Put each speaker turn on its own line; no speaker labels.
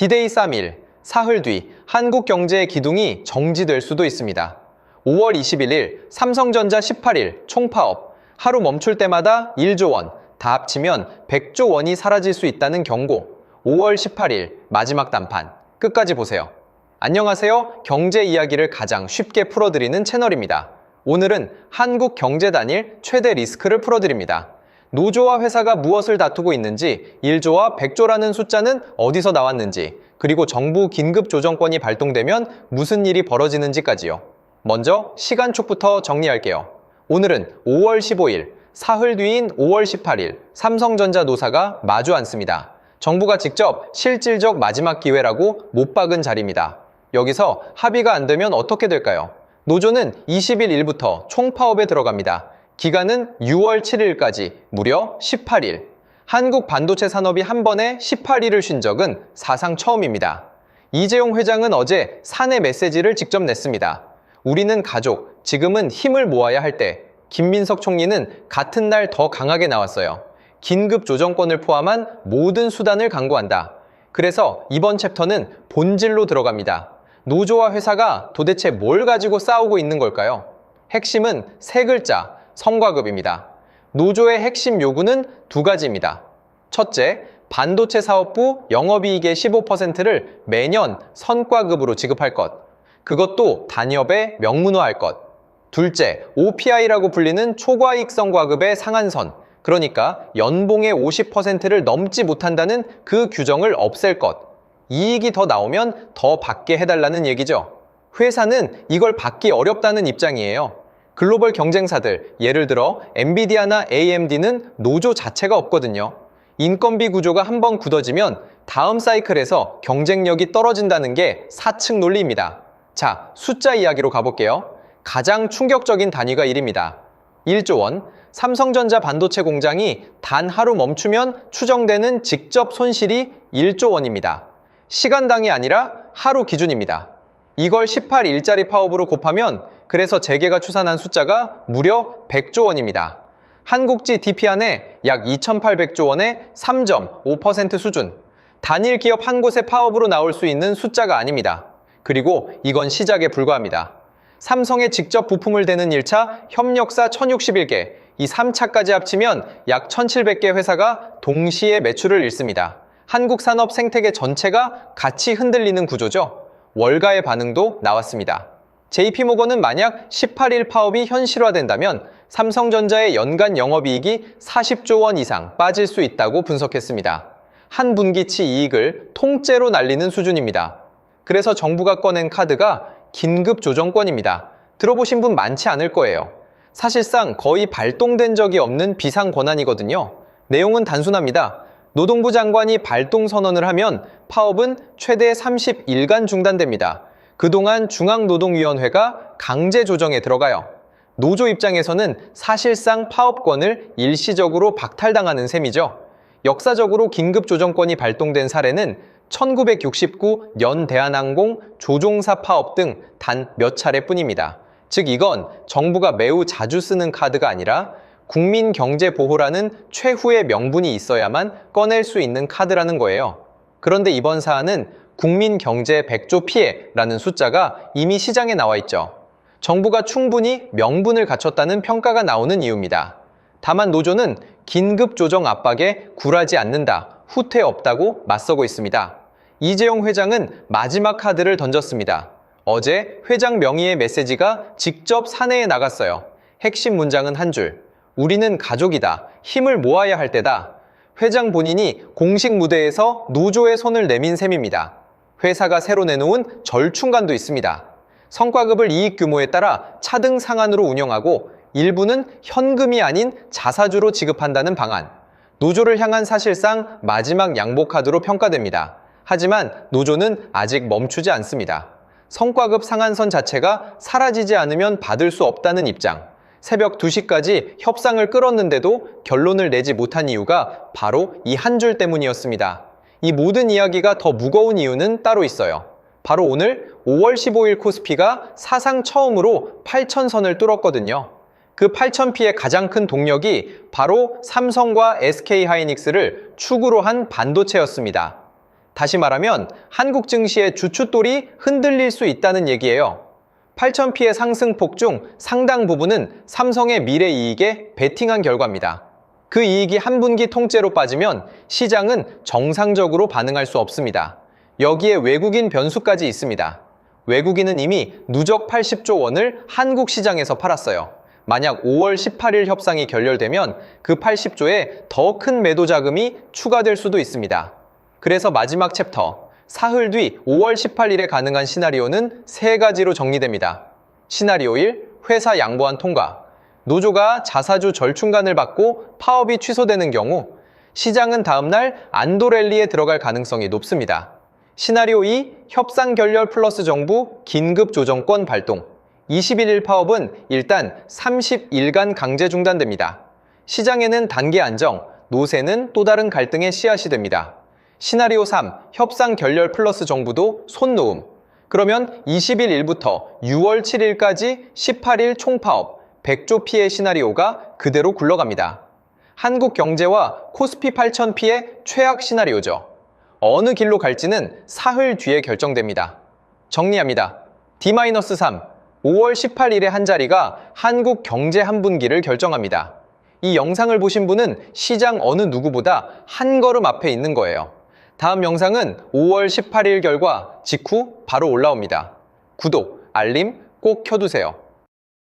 디데이 3일, 사흘 뒤 한국 경제의 기둥이 정지될 수도 있습니다. 5월 21일, 삼성전자 18일 총파업, 하루 멈출 때마다 1조 원, 다 합치면 100조 원이 사라질 수 있다는 경고. 5월 18일 마지막 단판, 끝까지 보세요. 안녕하세요. 경제 이야기를 가장 쉽게 풀어드리는 채널입니다. 오늘은 한국 경제 단일 최대 리스크를 풀어드립니다. 노조와 회사가 무엇을 다투고 있는지, 1조와 100조라는 숫자는 어디서 나왔는지, 그리고 정부 긴급조정권이 발동되면 무슨 일이 벌어지는지까지요. 먼저 시간축부터 정리할게요. 오늘은 5월 15일, 사흘 뒤인 5월 18일 삼성전자 노사가 마주 앉습니다. 정부가 직접 실질적 마지막 기회라고 못 박은 자리입니다. 여기서 합의가 안 되면 어떻게 될까요? 노조는 20일 총파업에 들어갑니다. 기간은 6월 7일까지 무려 18일. 한국 반도체 산업이 한 번에 18일을 쉰 적은 사상 처음입니다. 이재용 회장은 어제 사내 메시지를 직접 냈습니다. 우리는 가족, 지금은 힘을 모아야 할 때. 김민석 총리는 같은 날 더 강하게 나왔어요. 긴급 조정권을 포함한 모든 수단을 강구한다. 그래서 이번 챕터는 본질로 들어갑니다. 노조와 회사가 도대체 뭘 가지고 싸우고 있는 걸까요? 핵심은 세 글자, 성과급입니다. 노조의 핵심 요구는 두 가지입니다. 첫째, 반도체 사업부 영업이익의 15%를 매년 성과급으로 지급할 것. 그것도 단협에 명문화할 것. 둘째, OPI라고 불리는 초과이익 성과급의 상한선, 그러니까 연봉의 50%를 넘지 못한다는 그 규정을 없앨 것. 이익이 더 나오면 더 받게 해달라는 얘기죠. 회사는 이걸 받기 어렵다는 입장이에요. 글로벌 경쟁사들, 예를 들어 엔비디아나 AMD는 노조 자체가 없거든요. 인건비 구조가 한번 굳어지면 다음 사이클에서 경쟁력이 떨어진다는 게 사측 논리입니다. 자, 숫자 이야기로 가볼게요. 가장 충격적인 단위가 1입니다. 1조 원, 삼성전자 반도체 공장이 단 하루 멈추면 추정되는 직접 손실이 1조 원입니다. 시간당이 아니라 하루 기준입니다. 이걸 18일짜리 파업으로 곱하면 그래서 재계가 추산한 숫자가 무려 100조 원입니다. 한국지 DP 안에 약 2,800조 원의 3.5% 수준. 단일 기업 한 곳의 파업으로 나올 수 있는 숫자가 아닙니다. 그리고 이건 시작에 불과합니다. 삼성에 직접 부품을 대는 1차 협력사 1,061개, 이 3차까지 합치면 약 1,700개 회사가 동시에 매출을 잃습니다. 한국 산업 생태계 전체가 같이 흔들리는 구조죠. 월가의 반응도 나왔습니다. JP모건은 만약 18일 파업이 현실화된다면 삼성전자의 연간 영업이익이 40조 원 이상 빠질 수 있다고 분석했습니다. 한 분기치 이익을 통째로 날리는 수준입니다. 그래서 정부가 꺼낸 카드가 긴급조정권입니다. 들어보신 분 많지 않을 거예요. 사실상 거의 발동된 적이 없는 비상권한이거든요. 내용은 단순합니다. 노동부 장관이 발동 선언을 하면 파업은 최대 30일간 중단됩니다. 그동안 중앙노동위원회가 강제 조정에 들어가요. 노조 입장에서는 사실상 파업권을 일시적으로 박탈당하는 셈이죠. 역사적으로 긴급조정권이 발동된 사례는 1969 연대한항공 조종사 파업 등 단 몇 차례뿐입니다. 즉 이건 정부가 매우 자주 쓰는 카드가 아니라 국민경제보호라는 최후의 명분이 있어야만 꺼낼 수 있는 카드라는 거예요. 그런데 이번 사안은 국민경제 100조 피해라는 숫자가 이미 시장에 나와 있죠. 정부가 충분히 명분을 갖췄다는 평가가 나오는 이유입니다. 다만 노조는 긴급조정 압박에 굴하지 않는다, 후퇴 없다고 맞서고 있습니다. 이재용 회장은 마지막 카드를 던졌습니다. 어제 회장 명의의 메시지가 직접 사내에 나갔어요. 핵심 문장은 한 줄. 우리는 가족이다. 힘을 모아야 할 때다. 회장 본인이 공식 무대에서 노조의 손을 내민 셈입니다. 회사가 새로 내놓은 절충안도 있습니다. 성과급을 이익 규모에 따라 차등 상한으로 운영하고 일부는 현금이 아닌 자사주로 지급한다는 방안. 노조를 향한 사실상 마지막 양보카드로 평가됩니다. 하지만 노조는 아직 멈추지 않습니다. 성과급 상한선 자체가 사라지지 않으면 받을 수 없다는 입장. 새벽 2시까지 협상을 끌었는데도 결론을 내지 못한 이유가 바로 이 한 줄 때문이었습니다. 이 모든 이야기가 더 무거운 이유는 따로 있어요. 바로 오늘 5월 15일 코스피가 사상 처음으로 8,000선을 뚫었거든요. 그 8,000피의 가장 큰 동력이 바로 삼성과 SK하이닉스를 축으로 한 반도체였습니다. 다시 말하면 한국 증시의 주춧돌이 흔들릴 수 있다는 얘기예요. 8,000피의 상승폭 중 상당 부분은 삼성의 미래 이익에 베팅한 결과입니다. 그 이익이 한 분기 통째로 빠지면 시장은 정상적으로 반응할 수 없습니다. 여기에 외국인 변수까지 있습니다. 외국인은 이미 누적 80조 원을 한국 시장에서 팔았어요. 만약 5월 18일 협상이 결렬되면 그 80조에 더 큰 매도 자금이 추가될 수도 있습니다. 그래서 마지막 챕터, 사흘 뒤 5월 18일에 가능한 시나리오는 3가지로 정리됩니다. 시나리오 1, 회사 양보한 통과. 노조가 자사주 절충간을 받고 파업이 취소되는 경우 시장은 다음날 안도 랠리에 들어갈 가능성이 높습니다. 시나리오 2, 협상 결렬 플러스 정부 긴급 조정권 발동. 21일 파업은 일단 30일간 강제 중단됩니다. 시장에는 단계 안정, 노세는 또 다른 갈등의 씨앗이 됩니다. 시나리오 3, 협상 결렬 플러스 정부도 손놓음. 그러면 21일부터 6월 7일까지 18일 총파업, 100조 피해 시나리오가 그대로 굴러갑니다. 한국 경제와 코스피 8,000피의 최악 시나리오죠. 어느 길로 갈지는 사흘 뒤에 결정됩니다. 정리합니다. D-3, 5월 18일의 한자리가 한국 경제 한 분기를 결정합니다. 이 영상을 보신 분은 시장 어느 누구보다 한 걸음 앞에 있는 거예요. 다음 영상은 5월 18일 결과 직후 바로 올라옵니다. 구독, 알림 꼭 켜두세요.